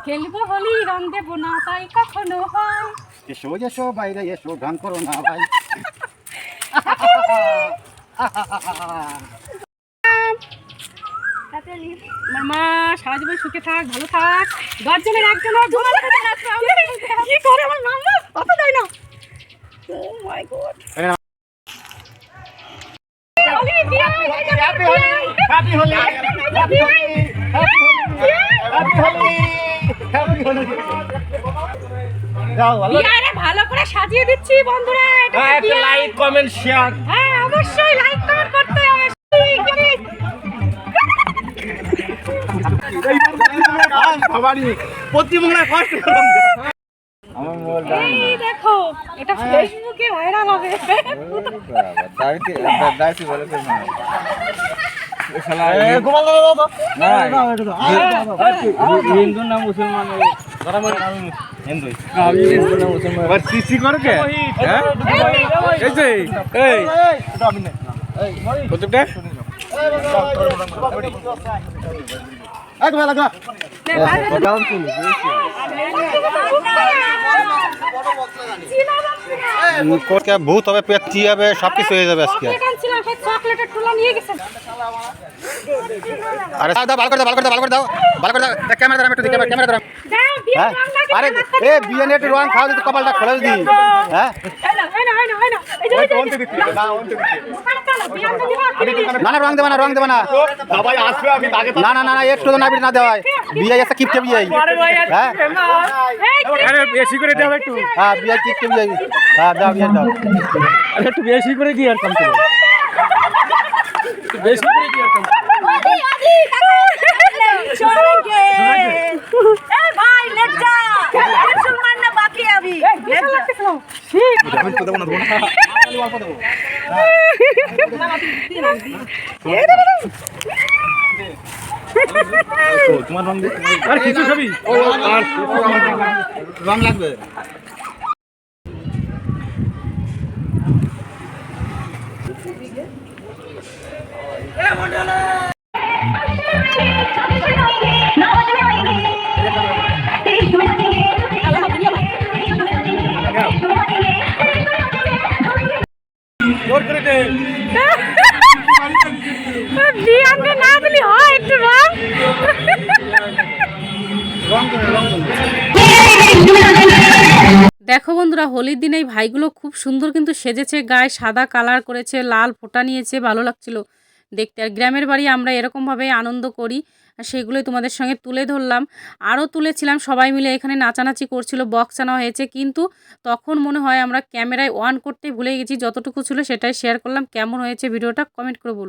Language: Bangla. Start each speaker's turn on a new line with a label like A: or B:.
A: খেলবো হোলি রং দেবো না তাই কখনো হয়।
B: এসো এসো বাইরে এসো ঢং করো না ভাই।
A: আমার মা সারা জীবন সুখে থাক, ভালো থাক। 10 জনের একজন কি করে আমার মা কথা দেয় না। Oh my God.
B: Happy Holi, happy Holi, happy Holi, happy Holi. যাও ভালো।
A: বিয়ারে ভালো করে সাজিয়ে দিচ্ছি বন্ধুরা।
B: একটা লাইক কমেন্ট শেয়ার।
A: হ্যাঁ অবশ্যই লাইক কমেন্ট করতে হবে।
B: ভবানী প্রতিমঙ্গলা ফার্স্ট আমার মোবাইল
A: এই দেখো এটা ফেসবুকে ভাইরাল হবে।
B: দাইতে দাইতে বলে তো না এ শালা গোপাল দাও দাও না হিন্দু না মুসলমান ধর্ম হিন্দু আমি হিন্দু না মুসলমান আর সিসি করে কে হ্যাঁ এই যে এই কতটা এক ভালো লাগা দাম কি কোকে ভূত হবে পেটটি হবে সবকিছু হয়ে যাবে আজকে
A: চকলেটের টুলা নিয়ে গেছেন।
B: আরে দাও ভালো করে দাও ভালো করে দাও ভালো করে দাও ভালো করে দাও ক্যামেরা ধর আমি একটু ক্যামেরা ধর হ্যাঁ আরে এ বিএন একটু রং খাও দিতে কপালটা খোলা দি হ্যাঁ না না রং দেবা না সবাই আসবে আমি আগে না না না একটু না না দেওয়া বিয়ে আছে কিপটে বিয়ে হ্যাঁ আরে বেশি করে দাও একটু হ্যাঁ বিয়ে কিপটে বিয়ে হ্যাঁ দাও বিয়ে দাও আরে একটু বেশি করে দি আর কম করে বেশি করে দি আর কম
A: छोड़ेंगे ए भाई लेट जा मुसलमान ना बाकी अभी लेट जा ठीक
B: আমি তো দেব না অল্প দেব তোমার রং দে আর কিছু ছবি আর রং লাগবে জোর করে দে
A: বিয়ানকে না দিলি হয় একটু রং দেখো বন্ধুরা হোলির দিনে এই ভাইগুলো খুব সুন্দর কিন্তু সেজেছে, গায়ে সাদা কালার করেছে, লাল ফোঁটা নিয়েছে, ভালো লাগছিল দেখতে। আর গ্রামের বাড়ি আমরা এরকমভাবে আনন্দ করি, সেগুলোই তোমাদের সঙ্গে তুলে ধরলাম। আরও তুলেছিলাম, সবাই মিলে এখানে নাচানাচি করছিল, বক্স আনা হয়েছে, কিন্তু তখন মনে হয় আমরা ক্যামেরায় অন করতে ভুলে গেছি। যতটুকু ছিল সেটাই শেয়ার করলাম। কেমন হয়েছে ভিডিওটা কমেন্ট করে বলো।